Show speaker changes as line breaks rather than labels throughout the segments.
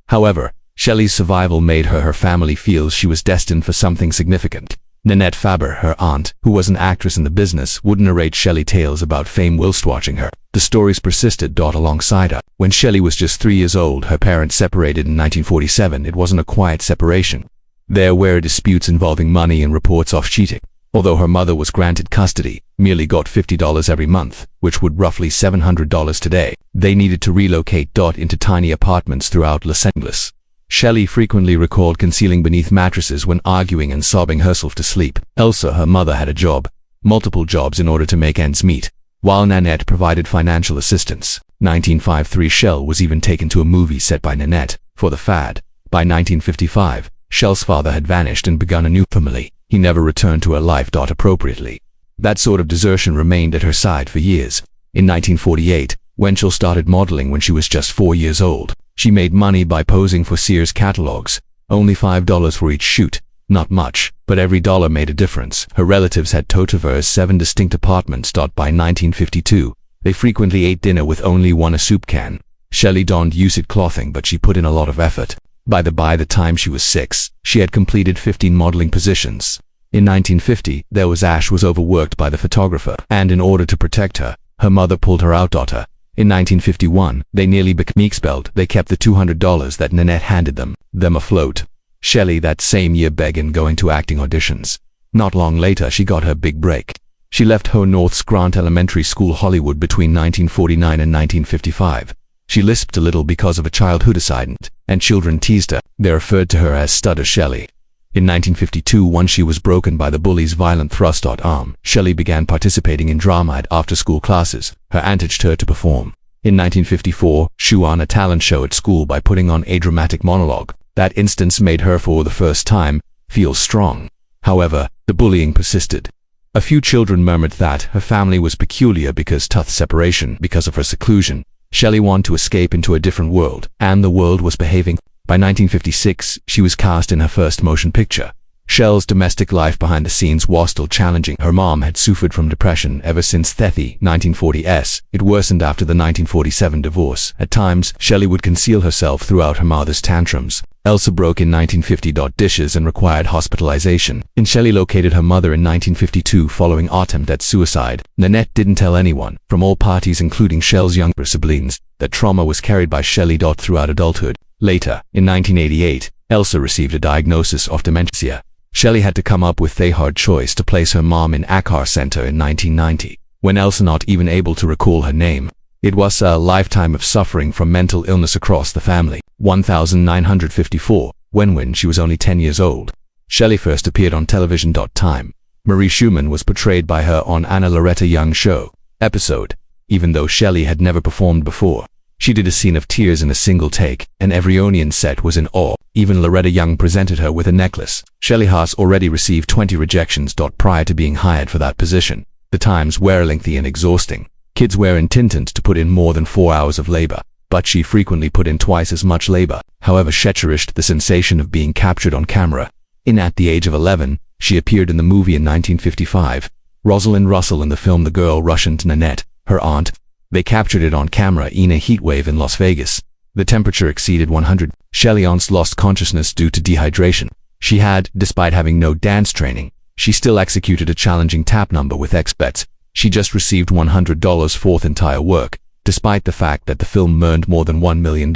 However, Shelley's survival made her family feel she was destined for something significant. Nanette Faber, her aunt, who was an actress in the business, would narrate Shelley tales about fame whilst watching her. The stories persisted alongside her. When Shelley was just 3 years old, her parents separated in 1947. It wasn't a quiet separation. There were disputes involving money and reports of cheating. Although her mother was granted custody, merely got $50 every month, which would roughly $700 today, they needed to relocate into tiny apartments throughout Los Angeles. Shelley frequently recalled concealing beneath mattresses when arguing and sobbing herself to sleep. Elsa, her mother, had a job, multiple jobs in order to make ends meet, while Nanette provided financial assistance. 1953, Shell was even taken to a movie set by Nanette for the fad. By 1955, Shell's father had vanished and begun a new family. He never returned to her life. Appropriately. That sort of desertion remained at her side for years. In 1948, when Shell started modeling when she was just 4 years old, she made money by posing for Sears catalogs. Only $5 for each shoot. Not much, but every dollar made a difference. Her relatives had Totover's 7 distinct apartments. By 1952, they frequently ate dinner with only one soup can. Shelley donned used clothing, but she put in a lot of effort. By the time she was 6, she had completed 15 modeling positions. In 1950, Ash was overworked by the photographer, and in order to protect her, her mother pulled her out. In 1951, they nearly became expelled. They kept the $200 that Nanette handed them afloat. Shelley that same year began going to acting auditions. Not long later, she got her big break. She left North's Grant Elementary School, Hollywood, between 1949 and 1955. She lisped a little because of a childhood accident, and children teased her. They referred to her as Stutter Shelley. In 1952, once she was broken by the bully's violent thrust arm, Shelley began participating in drama at after-school classes. Her aunt urged her to perform. In 1954, she won a talent show at school by putting on a dramatic monologue. That instance made her, for the first time, feel strong. However, the bullying persisted. A few children murmured that her family was peculiar because of separation, because of her seclusion. Shelley wanted to escape into a different world, and the world was behaving. By 1956, she was cast in her first motion picture. Shell's domestic life behind the scenes was still challenging. Her mom had suffered from depression ever since the 1940s. It worsened after the 1947 divorce. At times, Shelley would conceal herself throughout her mother's tantrums. Elsa broke in 1950. Dishes and required hospitalization. And Shelley located her mother in 1952 following attempt at suicide. Nanette didn't tell anyone, from all parties including Shell's younger siblings, that trauma was carried by Shelley throughout adulthood. Later, in 1988, Elsa received a diagnosis of dementia. Shelley had to come up with a hard choice to place her mom in Akar Center in 1990, when Elsa not even able to recall her name. It was a lifetime of suffering from mental illness across the family. 1954, when she was only 10 years old, Shelley first appeared on television. Time. Marie Schumann was portrayed by her on Anna Loretta Young's show episode. Even though Shelley had never performed before, she did a scene of tears in a single take, and every Onion set was in awe. Even Loretta Young presented her with a necklace. Shelley has already received 20 rejections. Prior to being hired for that position. The times were lengthy and exhausting. Kids were intended to put in more than 4 hours of labor, but she frequently put in twice as much labor. However, she cherished the sensation of being captured on camera. At the age of 11, she appeared in the movie in 1955. Rosalind Russell in the film The Girl Russian to Nanette, her aunt. They captured it on camera in a heat wave in Las Vegas. The temperature exceeded 100. Shelley once lost consciousness due to dehydration. She had, despite having no dance training, she still executed a challenging tap number with experts. She just received $100 for the entire work, despite the fact that the film earned more than $1 million.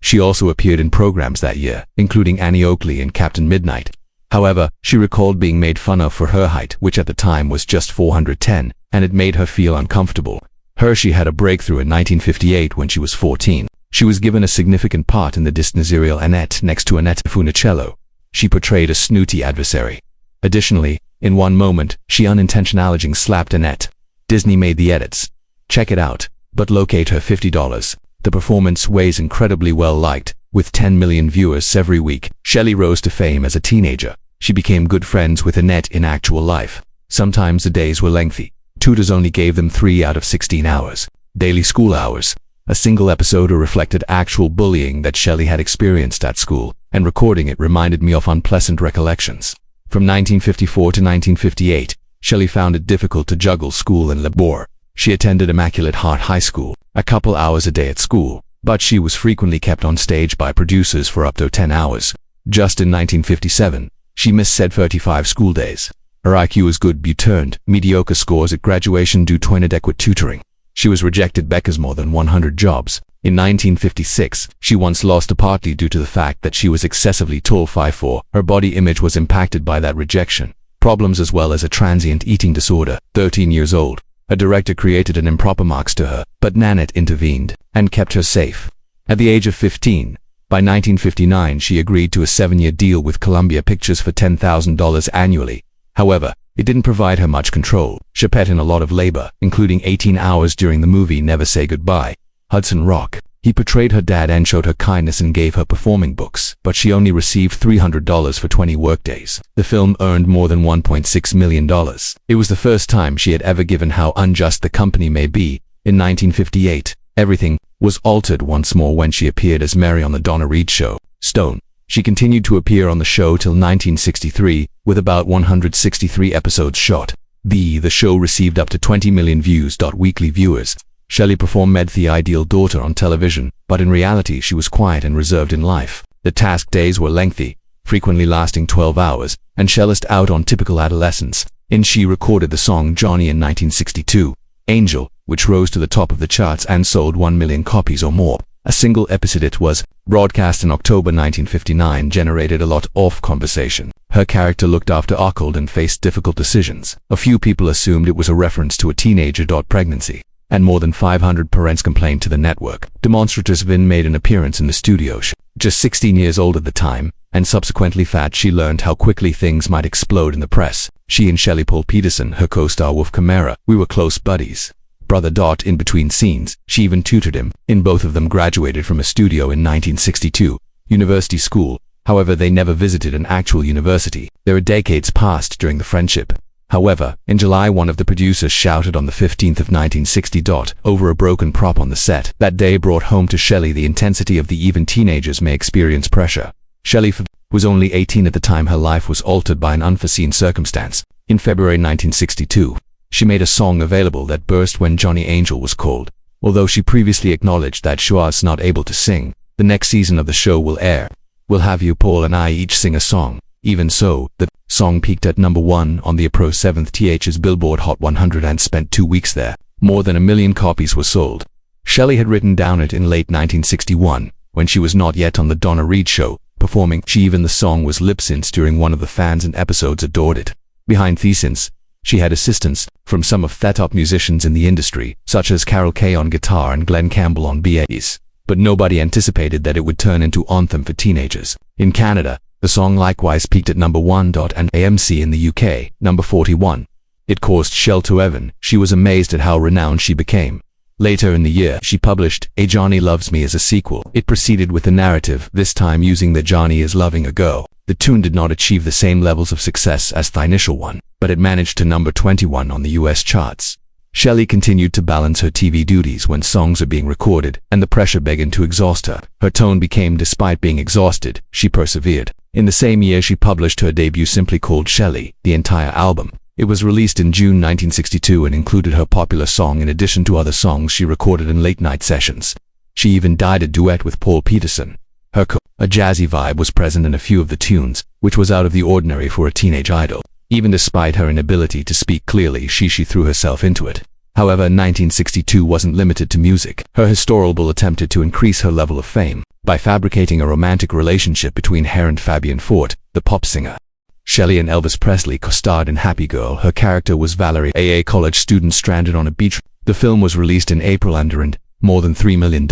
She also appeared in programs that year, including Annie Oakley and Captain Midnight. However, she recalled being made fun of for her height, which at the time was just 410, and it made her feel uncomfortable. She had a breakthrough in 1958 when she was 14. She was given a significant part in the Disney serial Annette next to Annette Funicello. She portrayed a snooty adversary. Additionally, in one moment, she unintentionally slapped Annette. Disney made the edits. Check it out, but locate her $50. The performance was incredibly well liked, with 10 million viewers every week. Shelley rose to fame as a teenager. She became good friends with Annette in actual life. Sometimes the days were lengthy. Tutors only gave them 3 out of 16 hours. Daily school hours. A single episode reflected actual bullying that Shelley had experienced at school, and recording it reminded me of unpleasant recollections. From 1954 to 1958, Shelley found it difficult to juggle school and labor. She attended Immaculate Heart High School, a couple hours a day at school, but she was frequently kept on stage by producers for up to 10 hours. Just in 1957, she missed said 35 school days. Her IQ was good but earned mediocre scores at graduation due to inadequate tutoring. She was rejected because more than 100 jobs. In 1956, she once lost a partly due to the fact that she was excessively tall 5'4". Her body image was impacted by that rejection. Problems as well as a transient eating disorder. 13 years old, a director created an improper marks to her, but Nanette intervened and kept her safe. At the age of 15, by 1959 she agreed to a 7-year deal with Columbia Pictures for $10,000 annually. However, it didn't provide her much control. She put in a lot of labor, including 18 hours during the movie Never Say Goodbye. Hudson Rock. He portrayed her dad and showed her kindness and gave her performing books, but she only received $300 for 20 workdays. The film earned more than $1.6 million. It was the first time she had ever given how unjust the company may be. In 1958, everything was altered once more when she appeared as Mary on the Donna Reed Show. Stone. She continued to appear on the show till 1963, with about 163 episodes shot. The show received up to 20 million views. Weekly viewers. Shelley performed the ideal daughter on television, but in reality she was quiet and reserved in life. The task days were lengthy, frequently lasting 12 hours, and Shelley out on typical adolescence. She recorded the song Johnny in 1962, Angel, which rose to the top of the charts and sold 1 million copies or more. A single episode it was, broadcast in October 1959, generated a lot of conversation. Her character looked after Archibald and faced difficult decisions. A few people assumed it was a reference to a teenager. Pregnancy. And more than 500 parents complained to the network. Demonstrators Vin made an appearance in the studio. Just 16 years old at the time, and subsequently fat, she learned how quickly things might explode in the press. She and Shelley Paul Peterson, her co-star Wolf Camara, we were close buddies. Brother. In between scenes, she even tutored him. Both of them graduated from a studio in 1962, university school. However, they never visited an actual university. There are decades passed during the friendship. However, in July one of the producers shouted on the 15th of 1960 over a broken prop on the set. That day brought home to Shelley the intensity of the even teenagers may experience pressure. Shelley was only 18 at the time her life was altered by an unforeseen circumstance. In February 1962, she made a song available that burst when Johnny Angel was called. Although she previously acknowledged that she was not able to sing, the next season of the show will air. We'll have you, Paul and I each sing a song. Even so, the song peaked at number 1 on the Pro 7th's Billboard Hot 100 and spent 2 weeks there. More than 1 million copies were sold. Shelley had written down it in late 1961, when she was not yet on the Donna Reed Show, performing. Even the song was lip-synced during one of the fans and episodes adored it. Behind the scenes, she had assistance from some of the top musicians in the industry, such as Carol Kay on guitar and Glenn Campbell on bass. But nobody anticipated that it would turn into anthem for teenagers. In Canada, the song likewise peaked at number 1. And AMC in the UK, number 41. It caused Shell to heaven. She was amazed at how renowned she became. Later in the year, she published A Johnny Loves Me as a sequel. It proceeded with the narrative, this time using the Johnny is loving a girl. The tune did not achieve the same levels of success as the initial one, but it managed to number 21 on the US charts. Shelley continued to balance her TV duties when songs are being recorded, and the pressure began to exhaust her. Her tone became, despite being exhausted, she persevered. In the same year she published her debut simply called Shelley, the entire album. It was released in June 1962 and included her popular song in addition to other songs she recorded in late-night sessions. She even did a duet with Paul Peterson. A jazzy vibe was present in a few of the tunes, which was out of the ordinary for a teenage idol. Even despite her inability to speak clearly, she threw herself into it. However, 1962 wasn't limited to music. Her historical attempted to increase her level of fame by fabricating a romantic relationship between her and Fabian Fort, the pop singer. Shelley and Elvis Presley co-starred in Happy Girl. Her character was Valerie, a college student stranded on a beach. The film was released in April and earned more than $3 million.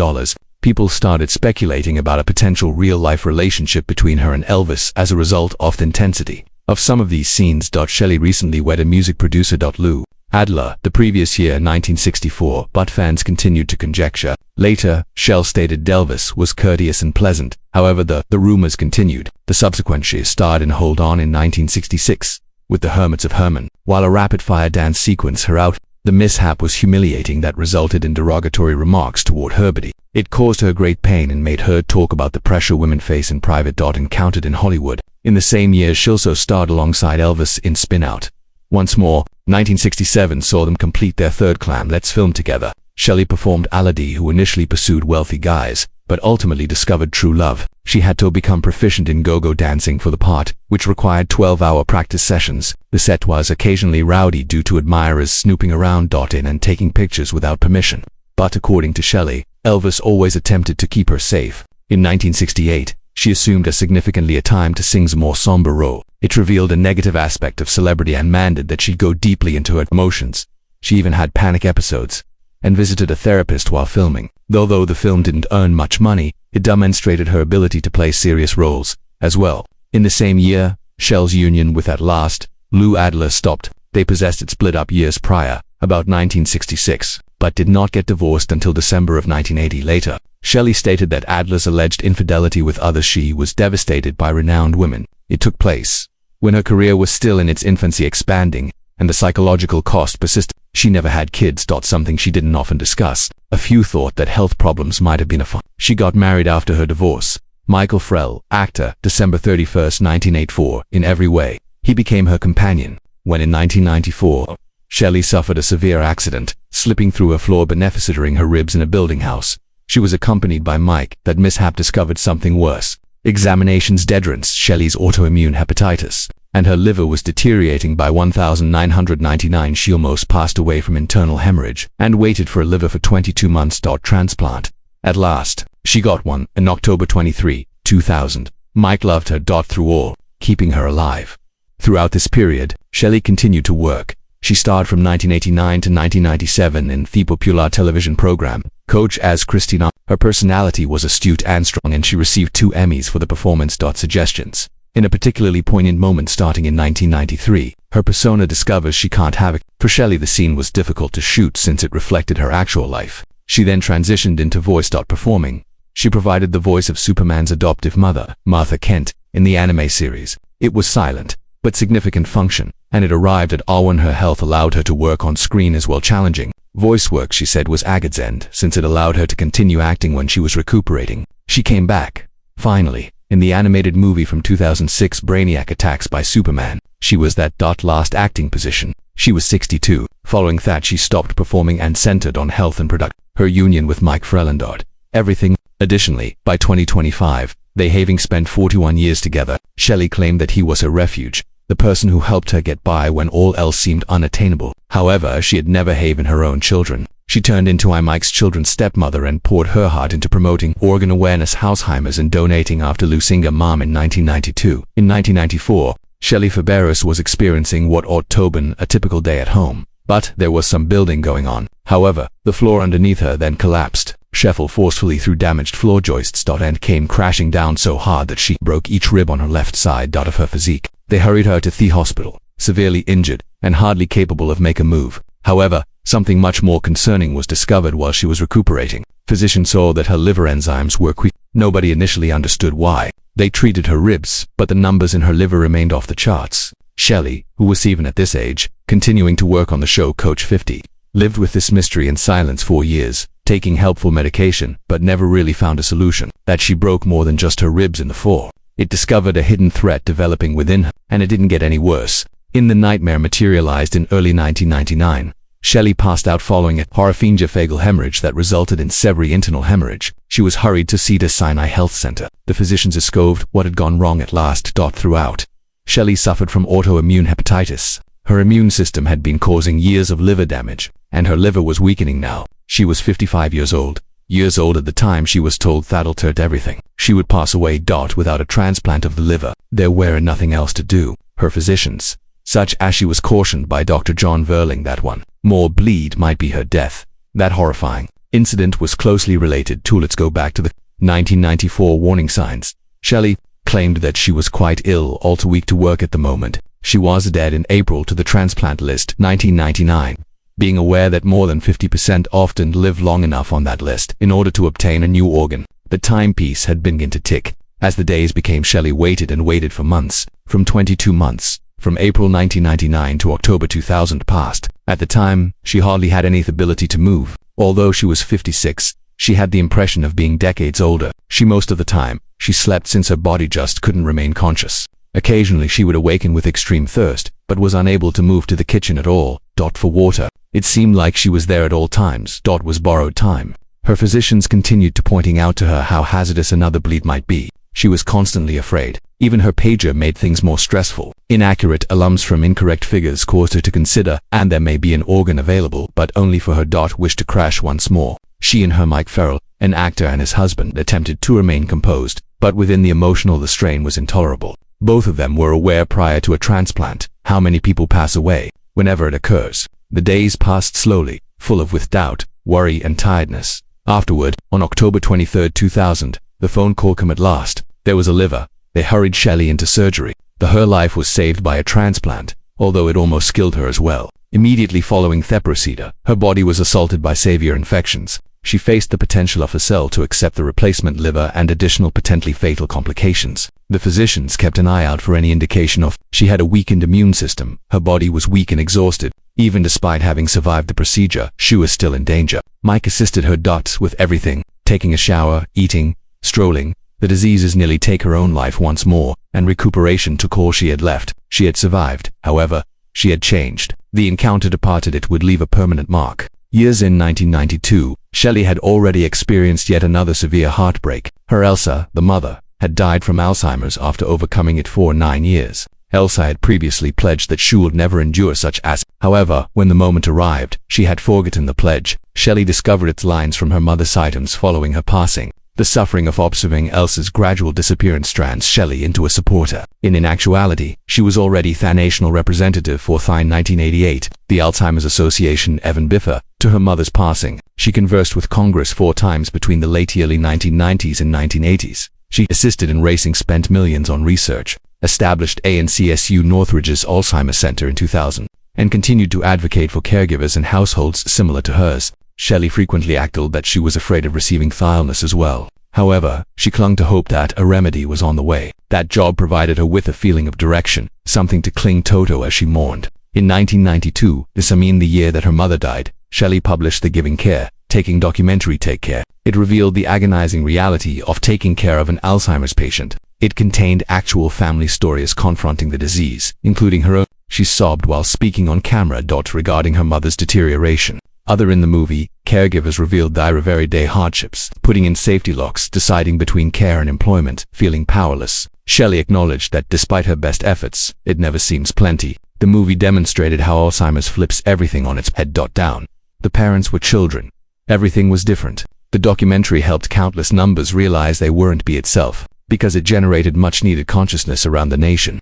People started speculating about a potential real-life relationship between her and Elvis as a result of the intensity of some of these scenes. Shelley recently wedded music producer Lou Adler the previous year, 1964, but fans continued to conjecture. Later, Shell stated Elvis was courteous and pleasant. However, the rumors continued. The subsequent she starred in Hold On in 1966 with the Hermits of Herman. While a rapid-fire dance sequence her out, the mishap was humiliating that resulted in derogatory remarks toward her body. It caused her great pain and made her talk about the pressure women face in private. Encountered in Hollywood. In the same year, she also starred alongside Elvis in Spin Out. Once more, 1967 saw them complete their third Let's film together. Shelley performed Aladi, who initially pursued wealthy guys, but ultimately discovered true love. She had to become proficient in go-go dancing for the part, which required 12-hour practice sessions. The set was occasionally rowdy due to admirers snooping around in and taking pictures without permission. But according to Shelley, Elvis always attempted to keep her safe. In 1968, she assumed a significantly time to sing a more somber role. It revealed a negative aspect of celebrity and demanded that she go deeply into her emotions. She even had panic episodes and visited a therapist while filming. Though the film didn't earn much money, it demonstrated her ability to play serious roles as well. In the same year, Shell's union with at last Lou Adler stopped. They possessed it split up years prior, about 1966, but did not get divorced until December of 1980 later. Shelley stated that Adler's alleged infidelity with others she was devastated by renowned women. It took place when her career was still in its infancy, expanding, and the psychological cost persisted. She never had kids, something she didn't often discuss. A few thought that health problems might have been a fun. She got married after her divorce. Michael Frell, actor, December 31, 1984, in every way. He became her companion. When in 1994, Shelley suffered a severe accident, slipping through a floor beneficitoring her ribs in a building house. She was accompanied by Mike. That mishap discovered something worse. Examinations determined Shelley's autoimmune hepatitis, and her liver was deteriorating by 1,999. She almost passed away from internal hemorrhage and waited for a liver for 22 months. Transplant. At last, she got one on October 23, 2000. Mike loved her through all, keeping her alive. Throughout this period, Shelley continued to work. She starred from 1989 to 1997 in the popular television program Coach as Christina. Her personality was astute and strong, and she received 2 Emmys for the performance. Suggestions. In a particularly poignant moment starting in 1993, her persona discovers she can't have it. For Shelley, the scene was difficult to shoot since it reflected her actual life. She then transitioned into voice. Performing. She provided the voice of Superman's adoptive mother, Martha Kent, in the anime series. It was silent, but significant function, and it arrived at when her health allowed her to work on screen as well. Challenging voice work, she said, was a godsend, since it allowed her to continue acting when she was recuperating. She came back, finally, in the animated movie from 2006 Brainiac Attacks by Superman. She was that last acting position. She was 62. Following that, she stopped performing and centered on health and production. Her union with Mike Frelendard. Everything. Additionally, by 2025, they having spent 41 years together, Shelley claimed that he was her refuge, the person who helped her get by when all else seemed unattainable. However, she had never haven her own children. She turned into Mike's children's stepmother and poured her heart into promoting organ awareness, Alzheimer's, and donating after losing her mom in 1992. In 1994, Shelley Fabares was experiencing what been a typical day at home. But there was some building going on. However, the floor underneath her then collapsed. Sheffel forcefully threw damaged floor joists and came crashing down so hard that she broke each rib on her left side of her physique. They hurried her to the hospital, severely injured and hardly capable of make a move. However, something much more concerning was discovered while she was recuperating. Physicians saw that her liver enzymes were weak. Nobody initially understood why. They treated her ribs, but the numbers in her liver remained off the charts. Shelley, who was even at this age, continuing to work on the show Coach 50, lived with this mystery in silence for years, taking helpful medication, but never really found a solution. That she broke more than just her ribs in the fall. It discovered a hidden threat developing within her, and it didn't get any worse. In the nightmare materialized in early 1999. Shelley passed out following a oropharyngophageal hemorrhage that resulted in severe internal hemorrhage. She was hurried to Cedar Sinai Health Center. The physicians discovered what had gone wrong at last. Throughout, Shelley suffered from autoimmune hepatitis. Her immune system had been causing years of liver damage, and her liver was weakening now. She was 55 years old. Years old at the time she was told that'll hurt everything. She would pass away. Without a transplant of the liver, there were nothing else to do. Her physicians, such as she was cautioned by Dr. John Verling that one more bleed might be her death. That horrifying incident was closely related to let's go back to the 1994 warning signs. Shelley claimed that she was quite ill, all too weak to work at the moment. She was dead in April to the transplant list 1999. Being aware that more than 50% often live long enough on that list in order to obtain a new organ, the timepiece had begun to tick. As the days became, Shelley waited and waited for months, from 22 months. From April 1999 to October 2000 passed. At the time, she hardly had any ability to move. Although she was 56, she had the impression of being decades older. Most of the time, she slept since her body just couldn't remain conscious. Occasionally she would awaken with extreme thirst, but was unable to move to the kitchen at all, for water. It seemed like she was there at all times, was borrowed time. Her physicians continued to pointing out to her how hazardous another bleed might be. She was constantly afraid. Even her pager made things more stressful. Inaccurate alarms from incorrect figures caused her to consider, and there may be an organ available, but only for her. Wish to crash once more. She and her Mike Farrell, an actor, and his husband attempted to remain composed, but within the emotional the strain was intolerable. Both of them were aware prior to a transplant how many people pass away whenever it occurs. The days passed slowly, full of doubt, worry, and tiredness. Afterward, on October 23, 2000, the phone call came at last. There was a liver. They hurried Shelley into surgery. Her life was saved by a transplant, although it almost killed her as well. Immediately following the procedure, her body was assaulted by severe infections. She faced the potential of her cell to accept the replacement liver and additional potentially fatal complications. The physicians kept an eye out for any indication of she had a weakened immune system. Her body was weak and exhausted. Even despite having survived the procedure, she was still in danger. Mike assisted her with everything, taking a shower, eating, strolling. The diseases nearly take her own life once more, and recuperation took all she had left. She had survived, however. She had changed. The encounter departed. It would leave a permanent mark. Years in 1992, Shelley had already experienced yet another severe heartbreak. Her Elsa, the mother, had died from Alzheimer's after overcoming it for 9 years. Elsa had previously pledged that she would never endure such as. However, when the moment arrived, she had forgotten the pledge. Shelley discovered its lines from her mother's items following her passing. The suffering of observing Elsa's gradual disappearance turns Shelley into a supporter. In actuality, she was already the national representative for in 1988, the Alzheimer's Association Evan Biffer. To her mother's passing, she conversed with Congress 4 times between the late early 1990s and 1980s. She assisted in racing, spent millions on research, established ANCSU Northridge's Alzheimer's Center in 2000, and continued to advocate for caregivers in households similar to hers. Shelley frequently acted that she was afraid of receiving illness as well. However, she clung to hope that a remedy was on the way. That job provided her with a feeling of direction, something to cling to as she mourned. In 1992, the year that her mother died, Shelley published The Giving Care, Taking documentary Take Care. It revealed the agonizing reality of taking care of an Alzheimer's patient. It contained actual family stories confronting the disease, including her own. She sobbed while speaking on camera. Regarding her mother's deterioration. Other in the movie, caregivers revealed their everyday hardships, putting in safety locks, deciding between care and employment, feeling powerless. Shelley acknowledged that despite her best efforts, it never seems plenty. The movie demonstrated how Alzheimer's flips everything on its head. Down. The parents were children. Everything was different. The documentary helped countless numbers realize they weren't be itself, because it generated much needed consciousness around the nation.